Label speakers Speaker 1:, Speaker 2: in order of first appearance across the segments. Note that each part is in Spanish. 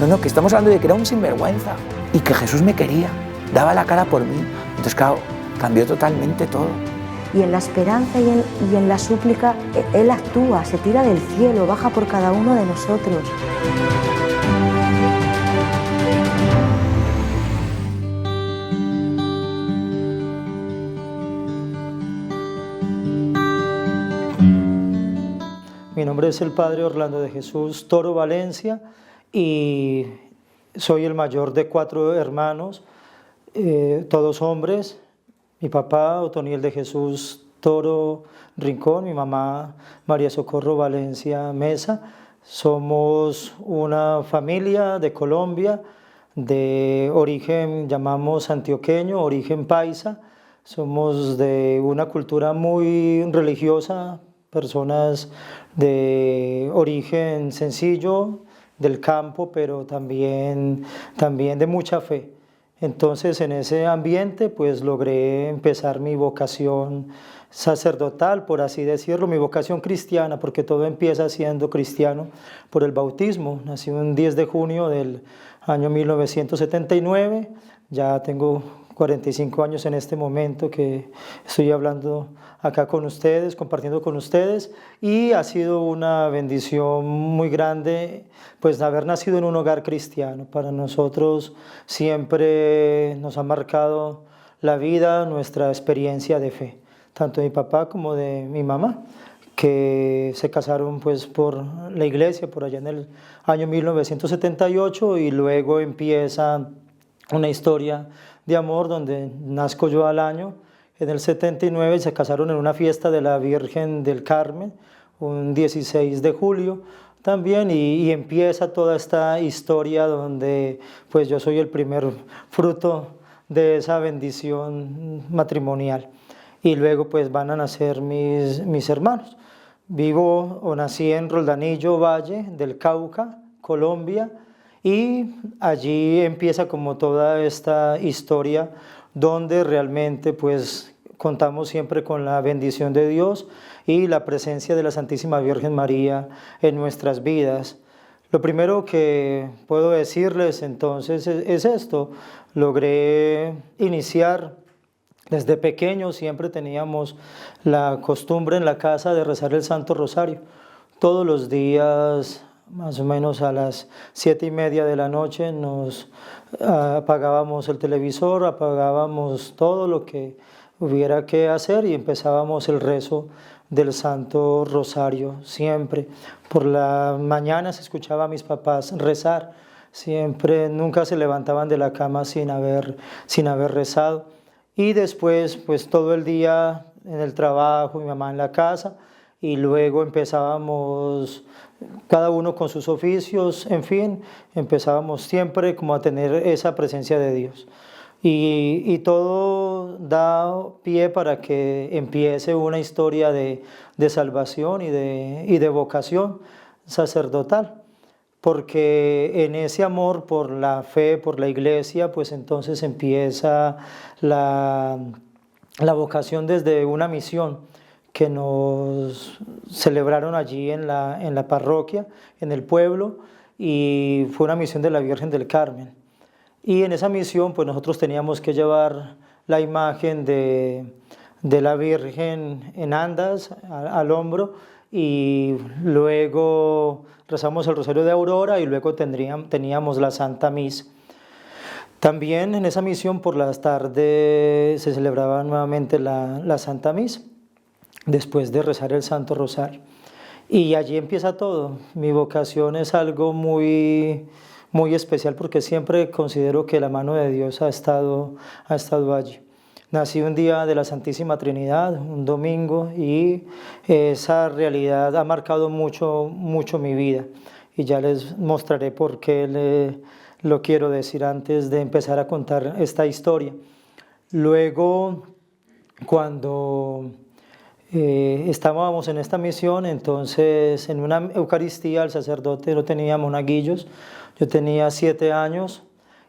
Speaker 1: No, que estamos hablando de que era un sinvergüenza y que Jesús me quería, daba la cara por mí. Entonces, claro, cambió totalmente todo.
Speaker 2: Y en la esperanza y en la súplica, Él actúa, se tira del cielo, baja por cada uno de nosotros.
Speaker 3: Mi nombre es el Padre Orlando de Jesús Toro Valencia y soy el mayor de 4 hermanos, todos hombres. Mi papá, Otoniel de Jesús Toro Rincón, mi mamá, María Socorro Valencia Mesa. Somos una familia de Colombia, de origen, llamamos antioqueño, origen paisa. Somos de una cultura muy religiosa, personas de origen sencillo, del campo, pero también de mucha fe. Entonces, en ese ambiente, pues logré empezar mi vocación sacerdotal, por así decirlo, mi vocación cristiana, porque todo empieza siendo cristiano por el bautismo. Nací un 10 de junio del año 1979, ya tengo 45 años en este momento que estoy hablando acá con ustedes, compartiendo con ustedes, y ha sido una bendición muy grande pues haber nacido en un hogar cristiano. Para nosotros siempre nos ha marcado la vida, nuestra experiencia de fe, tanto de mi papá como de mi mamá, que se casaron pues por la iglesia por allá en el año 1978, y luego empieza una historia de amor donde nazco yo al año, en el 79, y se casaron en una fiesta de la Virgen del Carmen, un 16 de julio también, y empieza toda esta historia donde pues yo soy el primer fruto de esa bendición matrimonial, y luego pues van a nacer mis hermanos. Vivo o nací en Roldanillo, Valle del Cauca, Colombia, y allí empieza como toda esta historia donde realmente pues contamos siempre con la bendición de Dios y la presencia de la Santísima Virgen María en nuestras vidas. Lo primero que puedo decirles entonces es esto: logré iniciar desde pequeño, siempre teníamos la costumbre en la casa de rezar el Santo Rosario todos los días. Más o menos a las 7:30 de la noche nos apagábamos el televisor, apagábamos todo lo que hubiera que hacer y empezábamos el rezo del Santo Rosario. Siempre por la mañana se escuchaba a mis papás rezar, siempre, nunca se levantaban de la cama sin haber rezado. Y después pues todo el día en el trabajo, mi mamá en la casa, y luego empezábamos cada uno con sus oficios, en fin, empezábamos siempre como a tener esa presencia de Dios. Y todo da pie para que empiece una historia de salvación y de vocación sacerdotal, porque en ese amor por la fe, por la iglesia, pues entonces empieza la vocación desde una misión que nos celebraron allí en la parroquia, en el pueblo, y fue una misión de la Virgen del Carmen. Y en esa misión pues nosotros teníamos que llevar la imagen de la Virgen en andas, al hombro, y luego rezamos el Rosario de Aurora, y luego teníamos la Santa Misa. También en esa misión por las tardes se celebraba nuevamente la Santa Misa, después de rezar el Santo Rosario. Y allí empieza todo. Mi vocación es algo muy especial, porque siempre considero que la mano de Dios ha estado allí. Nací un día de la Santísima Trinidad, un domingo, y esa realidad ha marcado mucho mi vida. Y ya les mostraré por qué lo quiero decir antes de empezar a contar esta historia. Luego, cuando estábamos en esta misión, entonces en una Eucaristía el sacerdote no tenía monaguillos. Yo tenía 7 años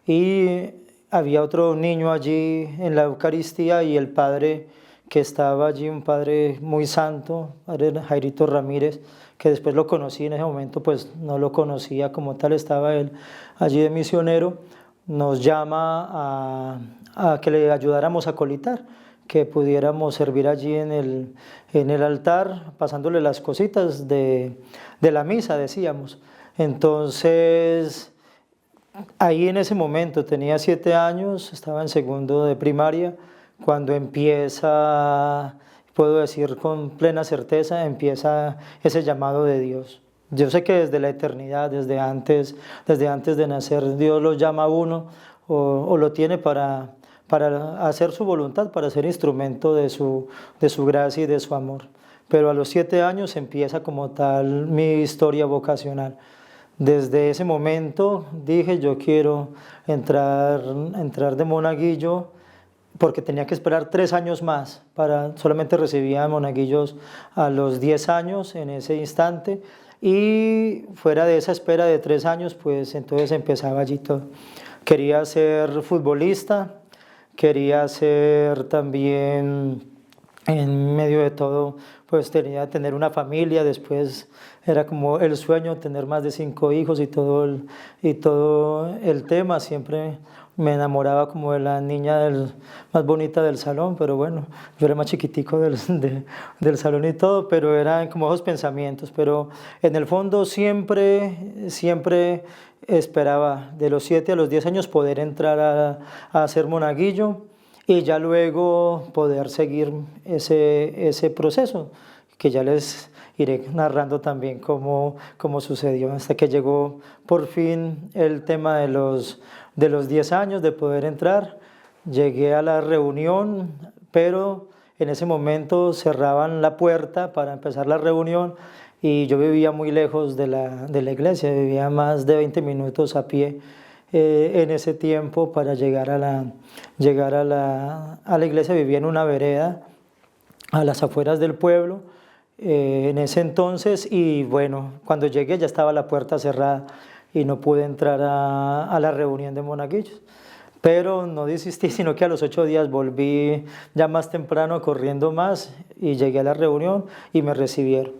Speaker 3: y había otro niño allí en la Eucaristía, y el padre que estaba allí, un padre muy santo, padre Jairito Ramírez, que después lo conocí. En ese momento pues no lo conocía como tal, estaba él allí de misionero, nos llama a que le ayudáramos a colitar, que pudiéramos servir allí en el altar, pasándole las cositas de la misa, decíamos. Entonces, ahí en ese momento tenía 7 años, estaba en segundo de primaria, cuando empieza, puedo decir con plena certeza, empieza ese llamado de Dios. Yo sé que desde la eternidad, desde antes de nacer, Dios lo llama a uno o lo tiene para hacer su voluntad, para ser instrumento de su gracia y de su amor. Pero a los 7 años empieza como tal mi historia vocacional. Desde ese momento dije, yo quiero entrar de monaguillo, porque tenía que esperar 3 años más, solamente recibía monaguillos a los 10 años en ese instante, y fuera de esa espera de 3 años, pues entonces empezaba allí todo. Quería ser futbolista, quería ser también, en medio de todo, pues tener una familia. Después era como el sueño tener más de 5 hijos y todo el tema. Siempre me enamoraba como de la niña más bonita del salón, pero bueno, yo era más chiquitico del salón y todo, pero eran como esos pensamientos. Pero en el fondo siempre esperaba de los 7 a los 10 años poder entrar a ser monaguillo, y ya luego poder seguir ese proceso, que ya les iré narrando también cómo sucedió, hasta que llegó por fin el tema de los 10 años de poder entrar. Llegué a la reunión, pero en ese momento cerraban la puerta para empezar la reunión, y yo vivía muy lejos de la iglesia, vivía más de 20 minutos a pie en ese tiempo para llegar a la iglesia. Vivía en una vereda a las afueras del pueblo en ese entonces, y bueno, cuando llegué ya estaba la puerta cerrada y no pude entrar a la reunión de monaguillos. Pero no desistí, sino que a los 8 días volví ya más temprano, corriendo más, y llegué a la reunión y me recibieron.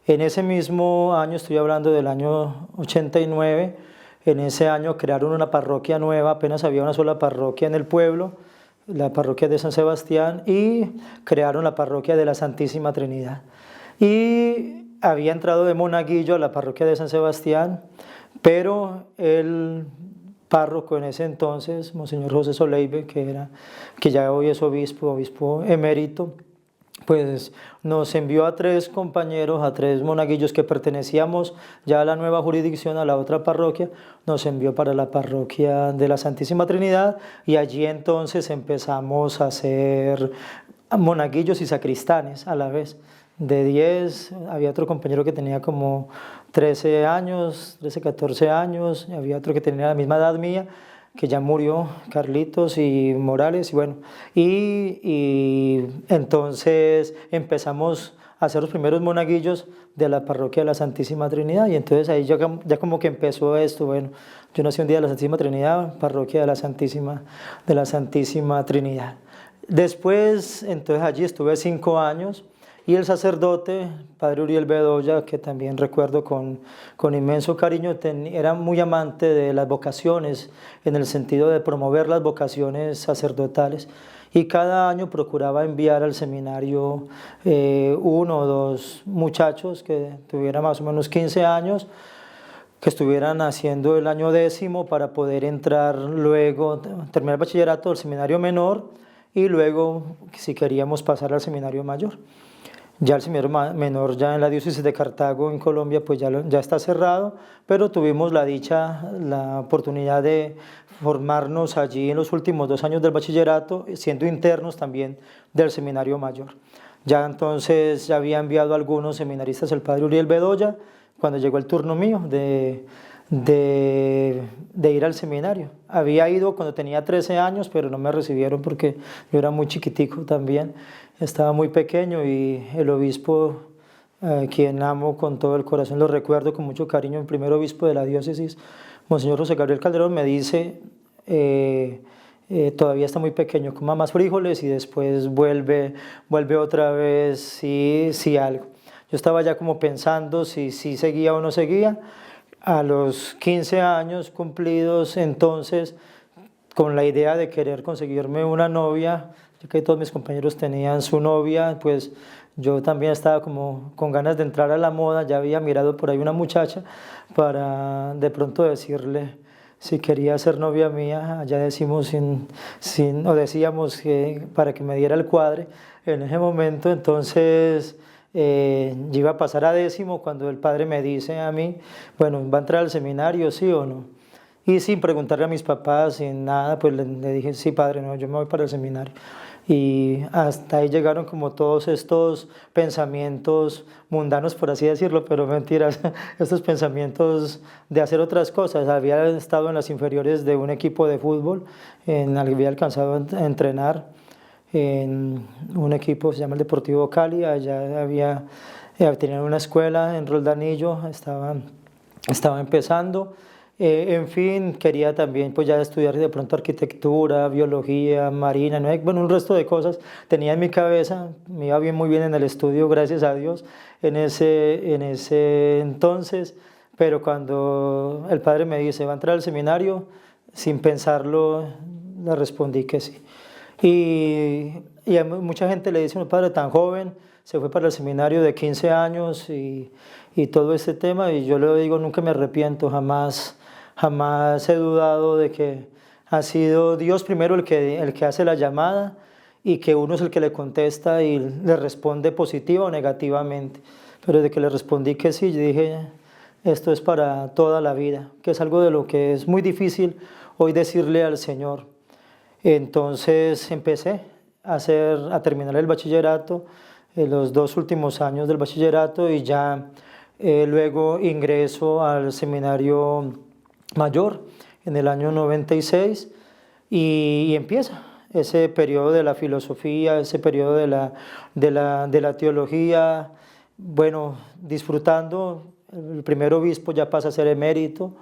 Speaker 3: En ese mismo año, estoy hablando del año 89, en ese año crearon una parroquia nueva, apenas había una sola parroquia en el pueblo, la parroquia de San Sebastián, y crearon la parroquia de la Santísima Trinidad. Y había entrado de monaguillo a la parroquia de San Sebastián, pero el párroco en ese entonces, Monseñor José Soleibe, que ya hoy es obispo emérito, pues nos envió a 3 compañeros, a 3 monaguillos que pertenecíamos ya a la nueva jurisdicción, a la otra parroquia. Nos envió para la parroquia de la Santísima Trinidad, y allí entonces empezamos a ser monaguillos y sacristanes a la vez. De 10, había otro compañero que tenía como 13 años, 13, 14 años, había otro que tenía la misma edad mía, que ya murió, Carlitos y Morales, y bueno, y entonces empezamos a hacer los primeros monaguillos de la parroquia de la Santísima Trinidad, y entonces ahí ya como que empezó esto. Bueno, yo nací un día de la Santísima Trinidad, parroquia de la Santísima Trinidad. Después, entonces allí estuve 5 años, y el sacerdote, padre Uriel Bedoya, que también recuerdo con inmenso cariño, era muy amante de las vocaciones, en el sentido de promover las vocaciones sacerdotales, y cada año procuraba enviar al seminario 1 o 2 muchachos que tuvieran más o menos 15 años, que estuvieran haciendo el año 10º para poder entrar luego, terminar el bachillerato del seminario menor, y luego, si queríamos, pasar al seminario mayor. Ya el seminario menor, ya en la diócesis de Cartago, en Colombia, pues ya está cerrado, pero tuvimos la oportunidad de formarnos allí en los últimos 2 años del bachillerato, siendo internos también del seminario mayor. Ya entonces ya había enviado a algunos seminaristas el padre Uriel Bedoya, cuando llegó el turno mío de ir al seminario. Había ido cuando tenía 13 años, pero no me recibieron porque yo era muy chiquitico también, estaba muy pequeño, y el obispo, quien amo con todo el corazón, lo recuerdo con mucho cariño, el primer obispo de la diócesis, Monseñor José Gabriel Calderón, me dice, todavía está muy pequeño, coma más frijoles y después vuelve otra vez, sí algo. Yo estaba ya como pensando si seguía o no seguía. A los 15 años cumplidos, entonces, con la idea de querer conseguirme una novia, ya que todos mis compañeros tenían su novia, pues yo también estaba como con ganas de entrar a la moda, ya había mirado por ahí una muchacha para de pronto decirle si quería ser novia mía, ya decimos o decíamos que para que me diera el cuadre en ese momento. Entonces yo iba a pasar a 10º cuando el padre me dice a mí, bueno, ¿va a entrar al seminario, sí o no? Y sin preguntarle a mis papás, sin nada, pues le dije, sí, padre, no, yo me voy para el seminario. Y hasta ahí llegaron como todos estos pensamientos mundanos, por así decirlo, pero mentiras, estos pensamientos de hacer otras cosas. Había estado en las inferiores de un equipo de fútbol, había alcanzado a entrenar en un equipo, se llama el Deportivo Cali, allá tenían una escuela en Roldanillo, estaba empezando. En fin, quería también pues ya estudiar de pronto arquitectura, biología, marina, ¿no? Bueno, un resto de cosas tenía en mi cabeza, me iba muy bien en el estudio, gracias a Dios, en ese entonces, pero cuando el padre me dice, ¿va a entrar al seminario? Sin pensarlo, le respondí que sí. Y a mucha gente le dice, un padre tan joven, se fue para el seminario de 15 años y todo este tema, y yo le digo, nunca me arrepiento, jamás he dudado de que ha sido Dios primero el que hace la llamada y que uno es el que le contesta y le responde positiva o negativamente. Pero desde que le respondí que sí, yo dije, esto es para toda la vida, que es algo de lo que es muy difícil hoy decirle al Señor. Entonces empecé a terminar el bachillerato, los 2 últimos años del bachillerato, y ya luego ingreso al seminario mayor en el año 96 y empieza ese periodo de la filosofía, ese periodo de la teología, bueno, disfrutando. El primer obispo ya pasa a ser emérito,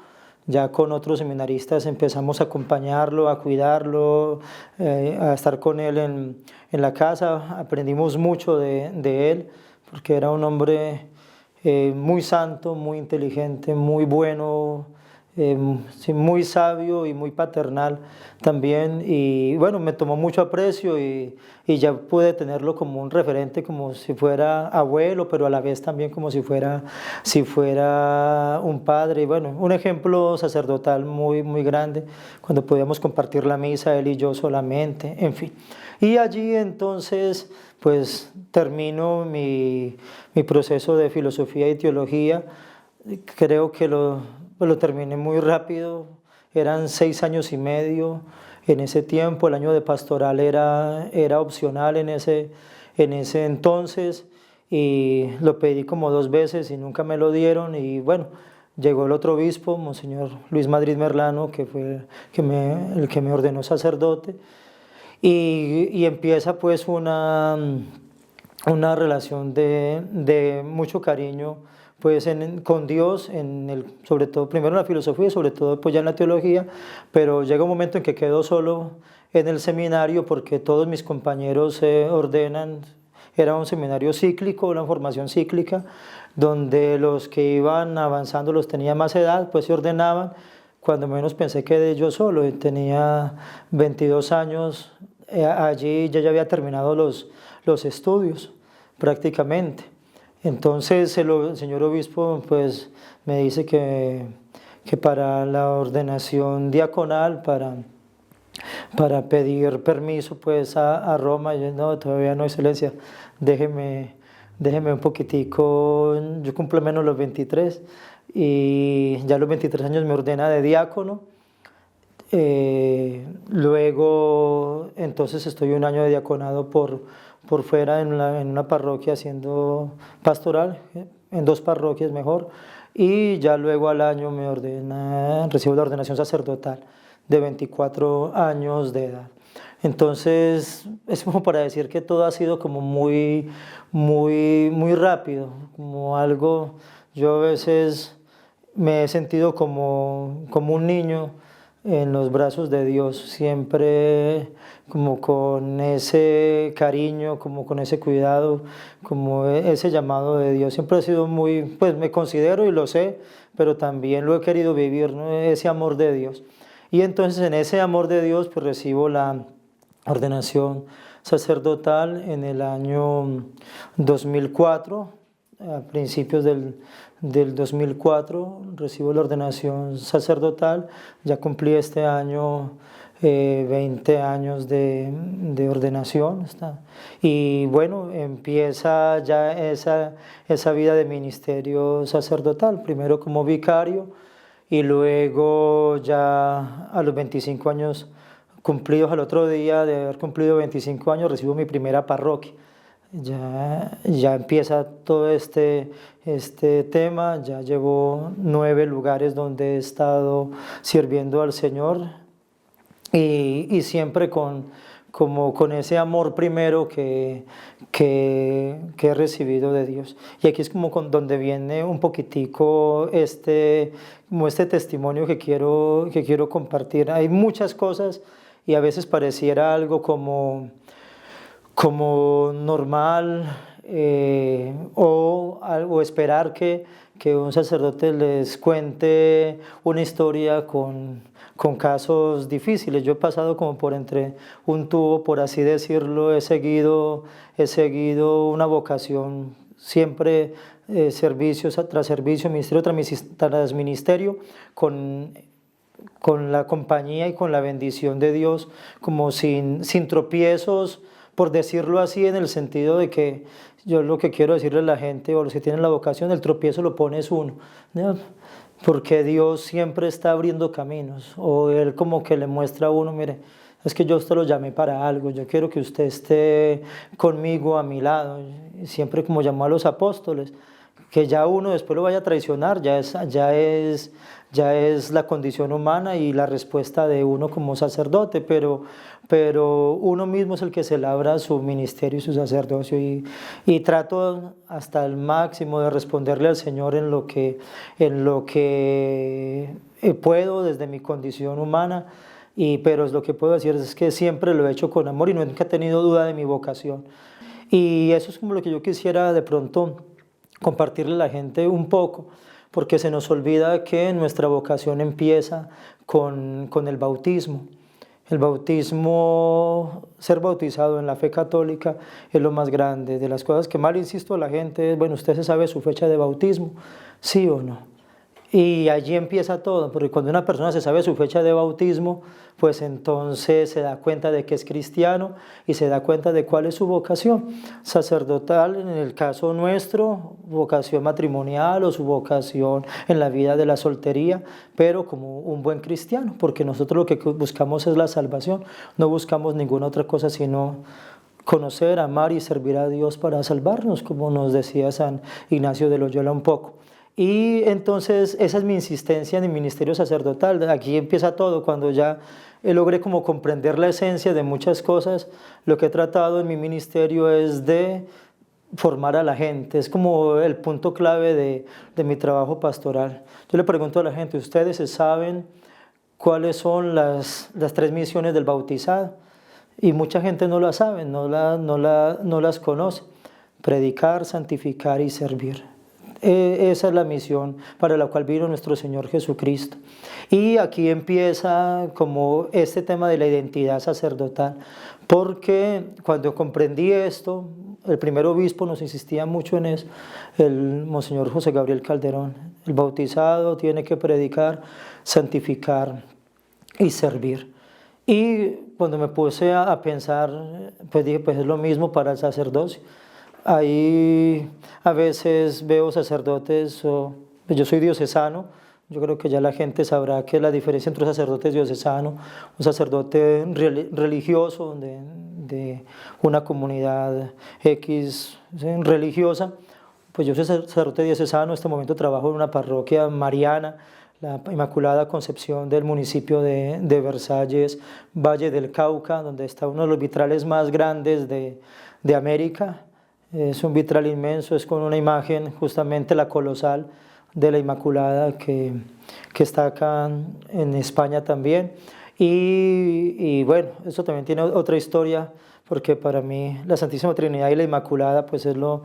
Speaker 3: ya con otros seminaristas empezamos a acompañarlo, a cuidarlo, a estar con él en la casa. Aprendimos mucho de él, porque era un hombre muy santo, muy inteligente, muy bueno, sí, muy sabio y muy paternal también, y bueno, me tomó mucho aprecio y ya pude tenerlo como un referente, como si fuera abuelo, pero a la vez también como si fuera un padre, y bueno, un ejemplo sacerdotal muy, muy grande, cuando podíamos compartir la misa, él y yo solamente, en fin. Y allí entonces pues termino mi proceso de filosofía y teología. Creo que lo terminé muy rápido, eran 6 años y medio en ese tiempo. El año de pastoral era opcional en ese entonces, y lo pedí como 2 veces y nunca me lo dieron. Y bueno, llegó el otro obispo, Monseñor Luis Madrid Merlano, que fue el que me ordenó sacerdote, y empieza pues una relación de mucho cariño pues con Dios, sobre todo primero en la filosofía y sobre todo pues ya en la teología, pero llega un momento en que quedo solo en el seminario porque todos mis compañeros se ordenan. Era un seminario cíclico, una formación cíclica, donde los que iban avanzando, los tenía más edad, pues se ordenaban. Cuando menos pensé quedé yo solo, tenía 22 años, allí ya había terminado los estudios prácticamente. Entonces el señor obispo pues me dice que para la ordenación diaconal, para pedir permiso pues a Roma, yo no, todavía no, excelencia, déjeme un poquitico, yo cumplo menos los 23 y ya a los 23 años me ordena de diácono. Luego entonces estoy un año de diaconado por fuera en una parroquia haciendo pastoral, en 2 parroquias mejor, y ya luego al año recibo la ordenación sacerdotal de 24 años de edad. Entonces es como para decir que todo ha sido como muy, muy, muy rápido, como algo. Yo a veces me he sentido como un niño en los brazos de Dios, siempre como con ese cariño, como con ese cuidado, como ese llamado de Dios. Siempre he sido muy, pues me considero y lo sé, pero también lo he querido vivir, ¿no? Ese amor de Dios. Y entonces en ese amor de Dios pues recibo la ordenación sacerdotal en el año 2004, a principios del 2004 recibo la ordenación sacerdotal, ya cumplí este año 20 años de ordenación. Y bueno, empieza ya esa vida de ministerio sacerdotal, primero como vicario y luego ya a los 25 años cumplidos, al otro día de haber cumplido 25 años, recibo mi primera parroquia. Ya empieza todo este tema, ya llevo 9 lugares donde he estado sirviendo al Señor y siempre con ese amor primero que he recibido de Dios. Y aquí es como donde viene un poquitico como este testimonio que quiero compartir. Hay muchas cosas y a veces pareciera algo como normal o esperar que un sacerdote les cuente una historia con casos difíciles. Yo he pasado como por entre un tubo, por así decirlo, he seguido una vocación siempre, servicio tras servicio, ministerio tras ministerio, con la compañía y con la bendición de Dios, como sin tropiezos, por decirlo así, en el sentido de que yo lo que quiero decirle a la gente o los que tienen la vocación, el tropiezo lo pones uno, ¿no? Porque Dios siempre está abriendo caminos, o Él como que le muestra a uno, mire, es que yo a usted lo llamé para algo, yo quiero que usted esté conmigo a mi lado, y siempre como llamó a los apóstoles, que ya uno después lo vaya a traicionar, ya es la condición humana y la respuesta de uno como sacerdote, pero uno mismo es el que se labra su ministerio y su sacerdocio, y trato hasta el máximo de responderle al Señor en lo que puedo desde mi condición humana, pero es lo que puedo decir es que siempre lo he hecho con amor y nunca he tenido duda de mi vocación. Y eso es como lo que yo quisiera de pronto compartirle a la gente un poco, porque se nos olvida que nuestra vocación empieza con el bautismo. El bautismo, ser bautizado en la fe católica es lo más grande. De las cosas que más le insisto a la gente es, bueno, ¿usted se sabe su fecha de bautismo? ¿Sí o no? Y allí empieza todo, porque cuando una persona se sabe su fecha de bautismo, pues entonces se da cuenta de que es cristiano y se da cuenta de cuál es su vocación sacerdotal, en el caso nuestro, vocación matrimonial o su vocación en la vida de la soltería, pero como un buen cristiano, porque nosotros lo que buscamos es la salvación, no buscamos ninguna otra cosa sino conocer, amar y servir a Dios para salvarnos, como nos decía San Ignacio de Loyola un poco. Y entonces esa es mi insistencia en el ministerio sacerdotal. Aquí empieza todo, cuando ya logré como comprender la esencia de muchas cosas. Lo que he tratado en mi ministerio es de formar a la gente, es como el punto clave de mi trabajo pastoral. Yo le pregunto a la gente, ¿ustedes saben cuáles son las 3 misiones del bautizado? Y mucha gente no las sabe, no las conoce. Predicar, santificar y servir. Esa es la misión para la cual vino nuestro Señor Jesucristo. Y aquí empieza como este tema de la identidad sacerdotal, porque cuando comprendí esto, el primer obispo nos insistía mucho en eso, el Monseñor José Gabriel Calderón. El bautizado tiene que predicar, santificar y servir. Y cuando me puse a pensar, pues dije, pues es lo mismo para el sacerdocio. Ahí a veces veo sacerdotes, yo soy diocesano, yo creo que ya la gente sabrá que la diferencia entre un sacerdote diocesano, un sacerdote religioso de una comunidad X, ¿sí?, religiosa, pues yo soy sacerdote diocesano, en este momento trabajo en una parroquia mariana, la Inmaculada Concepción del municipio de Versalles, Valle del Cauca, donde está uno de los vitrales más grandes de América. Es un vitral inmenso, es con una imagen, justamente la colosal, de la Inmaculada que está acá en España también. Y bueno, eso también tiene otra historia, porque para mí la Santísima Trinidad y la Inmaculada pues es lo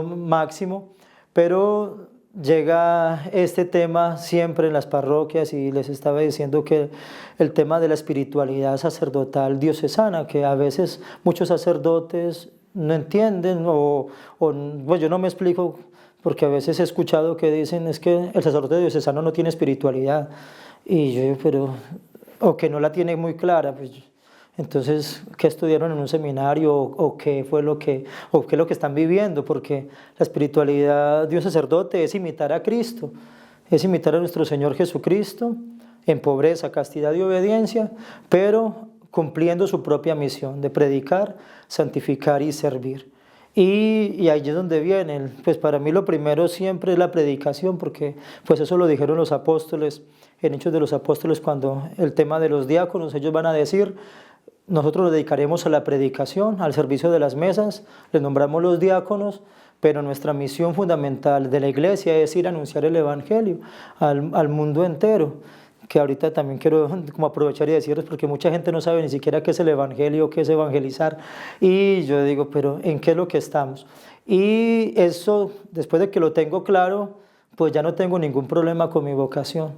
Speaker 3: máximo, pero llega este tema siempre en las parroquias, y les estaba diciendo que el tema de la espiritualidad sacerdotal diocesana, que a veces muchos sacerdotes no entienden pues yo no me explico, porque a veces he escuchado que dicen es que el sacerdote diocesano no tiene espiritualidad, y yo pero o que no la tiene muy clara, pues entonces, ¿qué estudiaron en un seminario o qué es lo que están viviendo? Porque la espiritualidad de un sacerdote es imitar a Cristo, es imitar a nuestro Señor Jesucristo en pobreza, castidad y obediencia, pero cumpliendo su propia misión de predicar, santificar y servir. Y ahí es donde viene, pues para mí lo primero siempre es la predicación, porque pues eso lo dijeron los apóstoles en Hechos de los Apóstoles, cuando el tema de los diáconos, ellos van a decir: nosotros nos dedicaremos a la predicación, al servicio de las mesas, les nombramos los diáconos, pero nuestra misión fundamental de la iglesia es ir a anunciar el Evangelio al mundo entero. Que ahorita también quiero como aprovechar y decirles, porque mucha gente no sabe ni siquiera qué es el Evangelio, qué es evangelizar, y yo digo, pero ¿en qué es lo que estamos? Y eso, después de que lo tengo claro, pues ya no tengo ningún problema con mi vocación,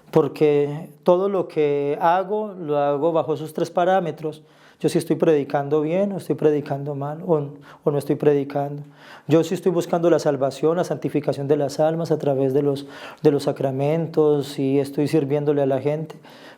Speaker 3: porque todo lo que hago, lo hago bajo esos 3 parámetros. Yo si estoy predicando bien o estoy predicando mal o no estoy predicando. Yo si estoy buscando la salvación, la santificación de las almas a través de los sacramentos, y estoy sirviéndole a la gente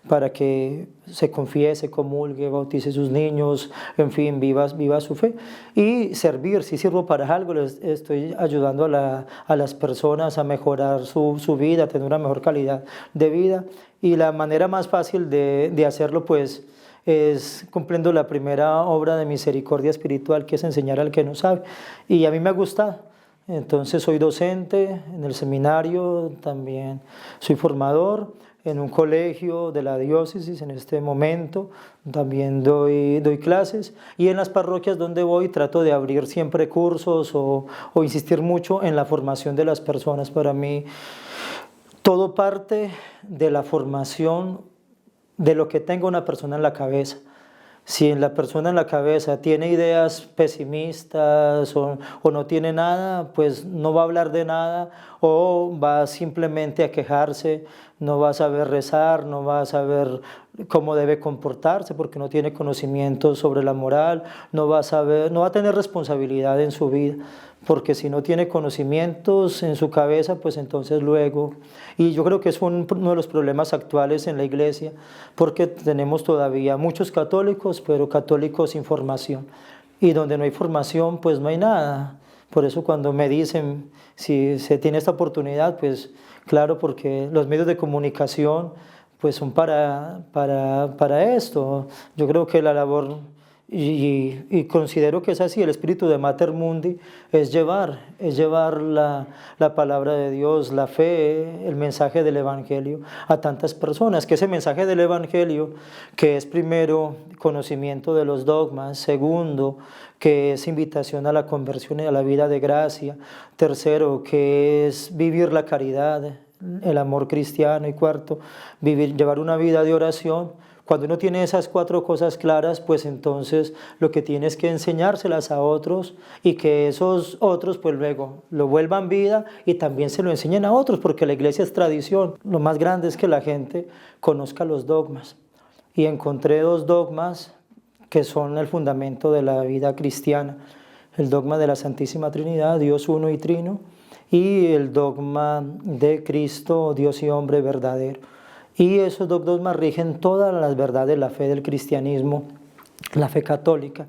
Speaker 3: para que se confiese, comulgue, bautice sus niños, en fin, viva su fe. Y servir, si sirvo para algo, les estoy ayudando a las personas a mejorar su vida, a tener una mejor calidad de vida. Y la manera más fácil de hacerlo pues es cumpliendo la primera obra de misericordia espiritual, que es enseñar al que no sabe, y a mí me ha gustado. Entonces soy docente en el seminario, también soy formador en un colegio de la diócesis en este momento, también doy clases, y en las parroquias donde voy trato de abrir siempre cursos o insistir mucho en la formación de las personas. Para mí todo parte de la formación de lo que tenga una persona en la cabeza. Si la persona en la cabeza tiene ideas pesimistas o no tiene nada, pues no va a hablar de nada, o va simplemente a quejarse, no va a saber rezar, no va a saber cómo debe comportarse porque no tiene conocimiento sobre la moral, no va a tener responsabilidad en su vida, porque si no tiene conocimientos en su cabeza, pues entonces luego, y yo creo que es uno de los problemas actuales en la iglesia, porque tenemos todavía muchos católicos, pero católicos sin formación, y donde no hay formación, pues no hay nada. Por eso cuando me dicen si se tiene esta oportunidad, pues claro, porque los medios de comunicación pues son para esto. Yo creo que la labor, y considero que es así, el espíritu de Mater Mundi es llevar la palabra de Dios, la fe, el mensaje del Evangelio a tantas personas, que ese mensaje del Evangelio, que es primero conocimiento de los dogmas, segundo, que es invitación a la conversión y a la vida de gracia, tercero, que es vivir la caridad, el amor cristiano, y cuarto, llevar una vida de oración. Cuando uno tiene esas 4 cosas claras, pues entonces lo que tiene es que enseñárselas a otros, y que esos otros pues luego lo vuelvan vida y también se lo enseñen a otros, porque la iglesia es tradición. Lo más grande es que la gente conozca los dogmas, y encontré 2 dogmas que son el fundamento de la vida cristiana: el dogma de la Santísima Trinidad, Dios uno y trino, y el dogma de Cristo, Dios y hombre verdadero. Y esos 2 dogmas rigen todas las verdades de la fe del cristianismo, la fe católica.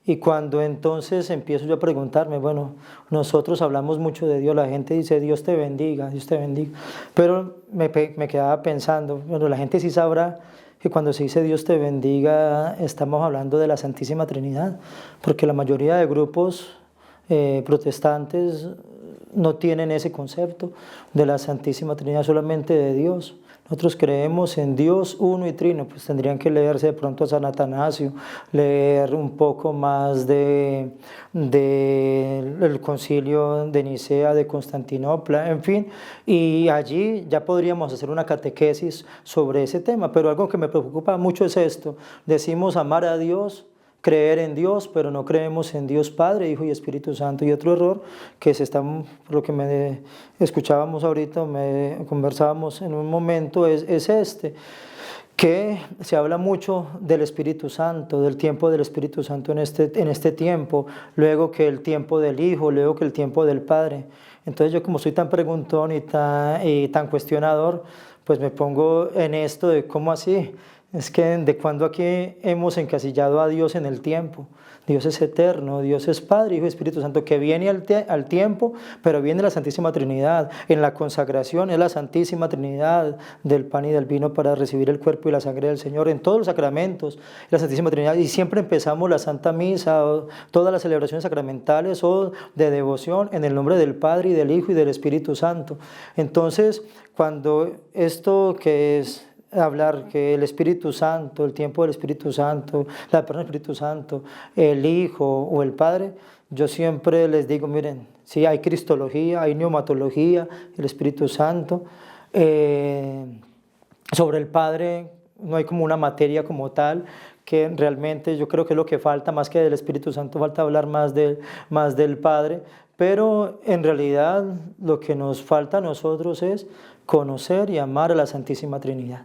Speaker 3: Y cuando entonces empiezo yo a preguntarme, bueno, nosotros hablamos mucho de Dios, la gente dice Dios te bendiga, Dios te bendiga, pero me quedaba pensando, bueno, la gente sí sabrá que cuando se dice Dios te bendiga estamos hablando de la Santísima Trinidad, porque la mayoría de grupos protestantes no tienen ese concepto de la Santísima Trinidad, solamente de Dios. Nosotros creemos en Dios uno y trino, pues tendrían que leerse de pronto a San Atanasio, leer un poco más del concilio de Nicea, de Constantinopla, en fin, y allí ya podríamos hacer una catequesis sobre ese tema, pero algo que me preocupa mucho es esto: decimos amar a Dios, creer en Dios, pero no creemos en Dios Padre, Hijo y Espíritu Santo. Y otro error que por lo que escuchábamos ahorita, conversábamos en un momento, es este, que se habla mucho del Espíritu Santo, del tiempo del Espíritu Santo en este tiempo, luego que el tiempo del Hijo, luego que el tiempo del Padre. Entonces yo, como soy tan preguntón y tan cuestionador, pues me pongo en esto de cómo así. Es que de cuando aquí hemos encasillado a Dios en el tiempo. Dios es eterno, Dios es Padre, Hijo y Espíritu Santo, que viene al tiempo, pero viene la Santísima Trinidad. En la consagración es la Santísima Trinidad del pan y del vino para recibir el cuerpo y la sangre del Señor. En todos los sacramentos, la Santísima Trinidad. Y siempre empezamos la Santa Misa, o todas las celebraciones sacramentales o de devoción, en el nombre del Padre y del Hijo y del Espíritu Santo. Entonces, cuando esto que es hablar que el Espíritu Santo, el tiempo del Espíritu Santo, la persona del Espíritu Santo, el Hijo o el Padre, yo siempre les digo, miren, sí, hay cristología, hay neumatología, el Espíritu Santo. Sobre el Padre no hay como una materia como tal, que realmente yo creo que es lo que falta, más que del Espíritu Santo, falta hablar más del Padre, pero en realidad lo que nos falta a nosotros es conocer y amar a la Santísima Trinidad.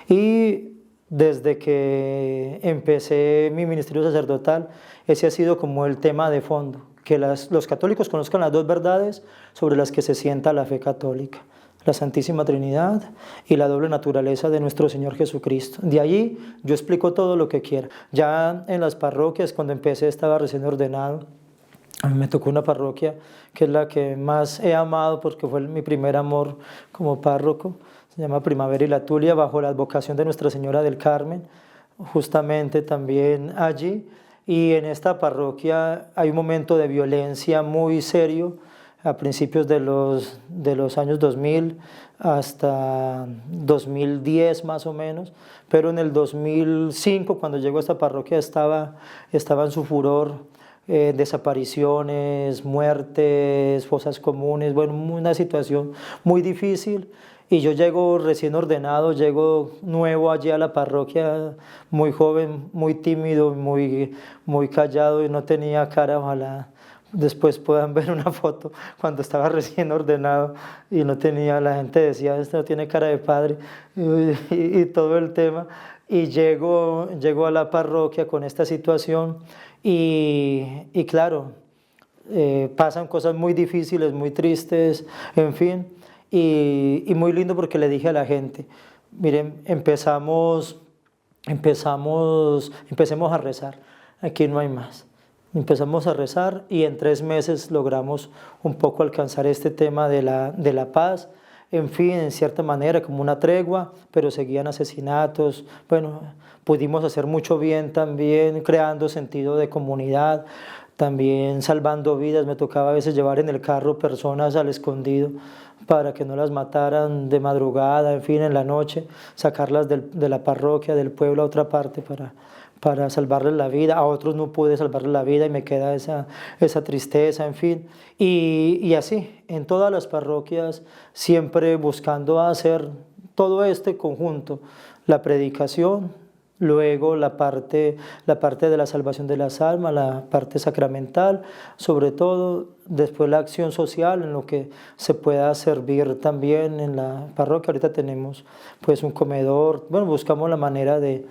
Speaker 3: Y desde que empecé mi ministerio sacerdotal, ese ha sido como el tema de fondo, que los católicos conozcan las dos verdades sobre las que se sienta la fe católica: la Santísima Trinidad y la doble naturaleza de nuestro Señor Jesucristo. De allí yo explico todo lo que quiera. Ya en las parroquias, cuando empecé, estaba recién ordenado. A mí me tocó una parroquia que es la que más he amado porque fue mi primer amor como párroco. Se llama Primavera y la Tulia, bajo la advocación de Nuestra Señora del Carmen, justamente también allí. Y en esta parroquia hay un momento de violencia muy serio a principios de los años 2000 hasta 2010 más o menos, pero en el 2005, cuando llegó a esta parroquia, estaba en su furor. Desapariciones, muertes, fosas comunes, bueno, una situación muy difícil. Y yo llego recién ordenado, llego nuevo allí a la parroquia, muy joven, muy tímido, muy callado, y no tenía cara. Ojalá después puedan ver una foto cuando estaba recién ordenado y no tenía, la gente decía, este no tiene cara de padre, y todo el tema. Y llego a la parroquia con esta situación y claro, pasan cosas muy difíciles, muy tristes, en fin, y muy lindo porque le dije a la gente, miren, empecemos a rezar, aquí no hay más. Empezamos a rezar y en 3 meses logramos un poco alcanzar este tema de la paz. En fin, en cierta manera, como una tregua, pero seguían asesinatos. Bueno, pudimos hacer mucho bien también, creando sentido de comunidad, también salvando vidas. Me tocaba a veces llevar en el carro personas al escondido para que no las mataran de madrugada, en fin, en la noche, sacarlas de la parroquia, del pueblo a otra parte para salvarles la vida. A otros no pude salvarles la vida y me queda esa tristeza, en fin. Y así, en todas las parroquias, siempre buscando hacer todo este conjunto: la predicación, luego la parte de la salvación de las almas, la parte sacramental, sobre todo, después la acción social en lo que se pueda servir también en la parroquia. Ahorita tenemos pues un comedor, bueno, buscamos la manera de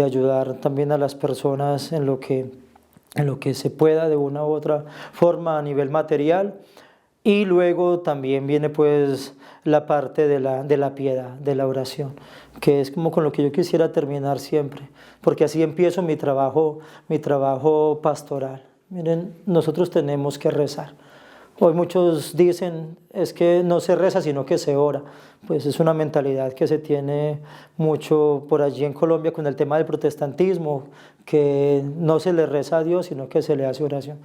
Speaker 3: ayudar también a las personas en lo que se pueda de una u otra forma a nivel material. Y luego también viene pues la parte de la piedad, de la oración, que es como con lo que yo quisiera terminar siempre, porque así empiezo mi trabajo pastoral. Miren, nosotros tenemos que rezar. Hoy muchos dicen, es que no se reza, sino que se ora. Pues es una mentalidad que se tiene mucho por allí en Colombia con el tema del protestantismo, que no se le reza a Dios, sino que se le hace oración.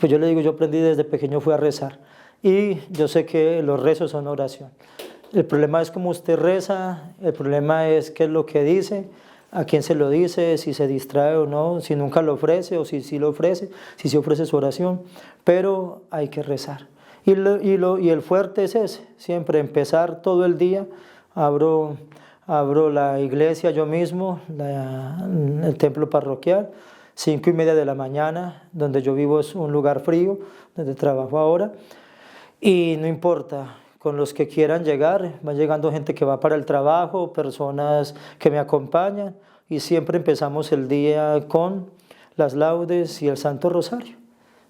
Speaker 3: Pues yo le digo, yo aprendí desde pequeño, fui a rezar. Y yo sé que los rezos son oración. El problema es cómo usted reza, el problema es qué es lo que dice, a quién se lo dice, si se distrae o no, si nunca lo ofrece o si sí lo ofrece, si se ofrece su oración, pero hay que rezar. Y el fuerte es ese, siempre empezar todo el día, abro la iglesia yo mismo, el templo parroquial, 5:30 de la mañana, donde yo vivo es un lugar frío, donde trabajo ahora, y no importa, con los que quieran llegar, va llegando gente que va para el trabajo, personas que me acompañan, y siempre empezamos el día con las laudes y el Santo Rosario.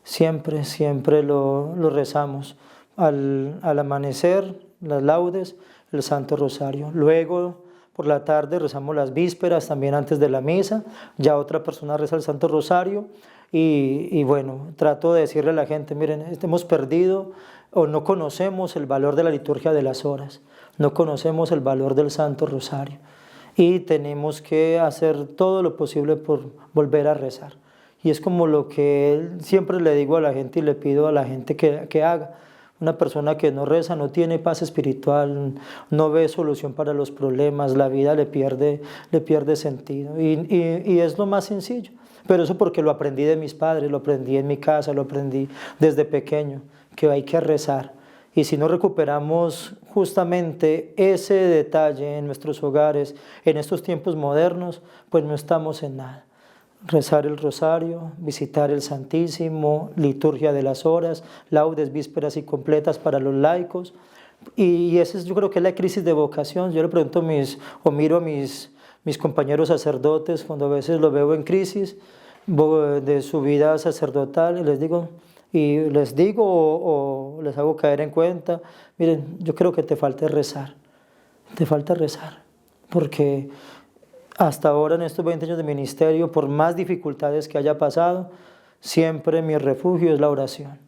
Speaker 3: Siempre lo rezamos. Al amanecer, las laudes, el Santo Rosario. Luego, por la tarde, rezamos las vísperas, también antes de la misa. Ya otra persona reza el Santo Rosario. Y bueno, trato de decirle a la gente, miren, hemos perdido o no conocemos el valor de la liturgia de las horas. No conocemos el valor del Santo Rosario. Y tenemos que hacer todo lo posible por volver a rezar. Y es como lo que siempre le digo a la gente y le pido a la gente que haga. Una persona que no reza no tiene paz espiritual, no ve solución para los problemas, la vida le pierde sentido. Y es lo más sencillo. Pero eso porque lo aprendí de mis padres, lo aprendí en mi casa, lo aprendí desde pequeño, que hay que rezar. Y si no recuperamos justamente ese detalle en nuestros hogares, en estos tiempos modernos, pues no estamos en nada. Rezar el rosario, visitar el Santísimo, liturgia de las horas, laudes, vísperas y completas para los laicos. Y esa yo creo que es la crisis de vocación. Yo le pregunto miro a mis compañeros sacerdotes cuando a veces los veo en crisis de su vida sacerdotal y les digo o les hago caer en cuenta, miren, yo creo que te falta rezar, porque hasta ahora en estos 20 años de ministerio, por más dificultades que haya pasado, siempre mi refugio es la oración.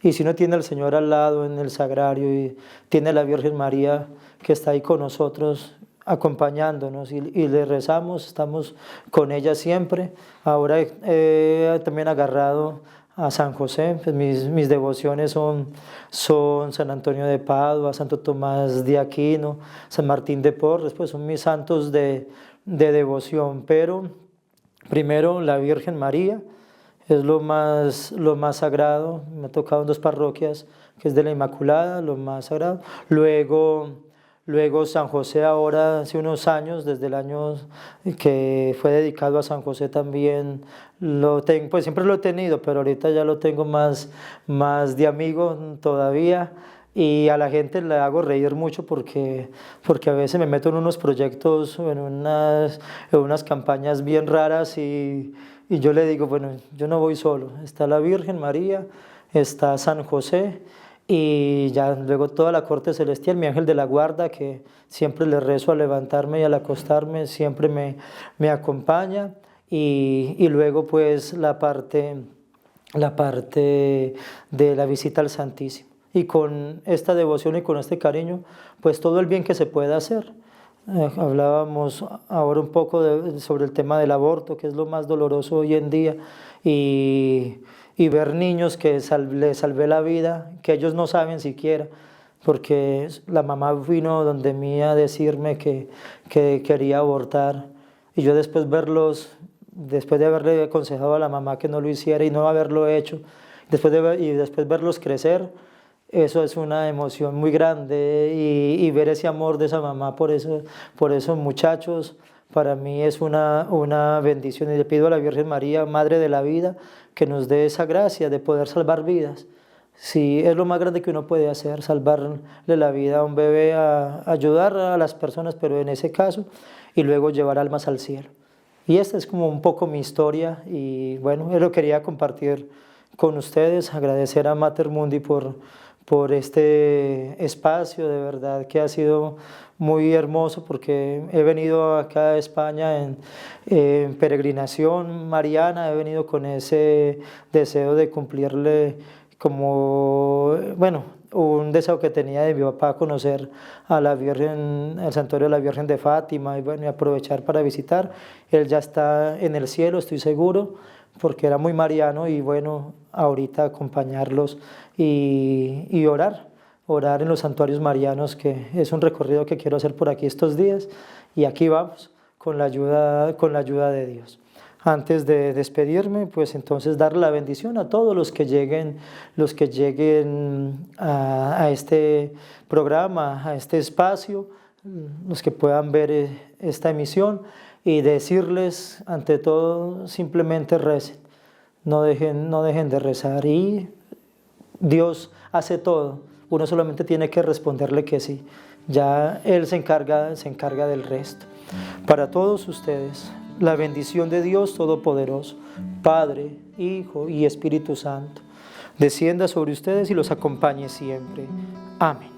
Speaker 3: Y si no tiene al Señor al lado en el sagrario y tiene a la Virgen María que está ahí con nosotros, acompañándonos y le rezamos, estamos con ella siempre. Ahora he también agarrado a San José, pues mis devociones son San Antonio de Padua, Santo Tomás de Aquino, San Martín de Porres, pues son mis santos de devoción, pero primero la Virgen María es lo más sagrado. Me ha tocado en 2 parroquias que es de la Inmaculada, lo más sagrado. Luego San José, ahora hace unos años, desde el año que fue dedicado a San José también lo tengo, pues siempre lo he tenido, pero ahorita ya lo tengo más de amigo todavía. Y a la gente le hago reír mucho porque a veces me meto en unos proyectos, en unas campañas bien raras y yo le digo, bueno, yo no voy solo, está la Virgen María, está San José y ya luego toda la corte celestial, mi ángel de la guarda que siempre le rezo al levantarme y al acostarme, siempre me acompaña y luego pues la parte de la visita al Santísimo. Y con esta devoción y con este cariño, pues todo el bien que se pueda hacer. Hablábamos ahora un poco sobre el tema del aborto, que es lo más doloroso hoy en día, y ver niños que les salvé la vida, que ellos no saben siquiera, porque la mamá vino donde mí a decirme que quería abortar, y yo después de haberle aconsejado a la mamá que no lo hiciera y no haberlo hecho, después verlos crecer, eso es una emoción muy grande y ver ese amor de esa mamá por esos muchachos, para mí es una bendición. Y le pido a la Virgen María, Madre de la Vida, que nos dé esa gracia de poder salvar vidas. Sí, es lo más grande que uno puede hacer, salvarle la vida a un bebé, ayudar a las personas, pero en ese caso, y luego llevar almas al cielo. Y esta es como un poco mi historia y bueno, yo lo quería compartir con ustedes, agradecer a Mater Mundi por este espacio, de verdad que ha sido muy hermoso porque he venido acá a España en peregrinación mariana, he venido con ese deseo de cumplirle como, bueno, un deseo que tenía de mi papá, conocer a la Virgen, el santuario de la Virgen de Fátima y bueno, y aprovechar para visitar. Él ya está en el cielo, estoy seguro, porque era muy mariano y bueno, ahorita acompañarlos y orar orar en los santuarios marianos, que es un recorrido que quiero hacer por aquí estos días, y aquí vamos con la ayuda de Dios. Antes de despedirme, pues entonces dar la bendición a todos los que lleguen a este programa, a este espacio, los que puedan ver esta emisión, y decirles ante todo, simplemente recen, no dejen de rezar, y Dios hace todo, uno solamente tiene que responderle que sí, ya Él se encarga del resto. Para todos ustedes, la bendición de Dios Todopoderoso, Padre, Hijo y Espíritu Santo, descienda sobre ustedes y los acompañe siempre. Amén.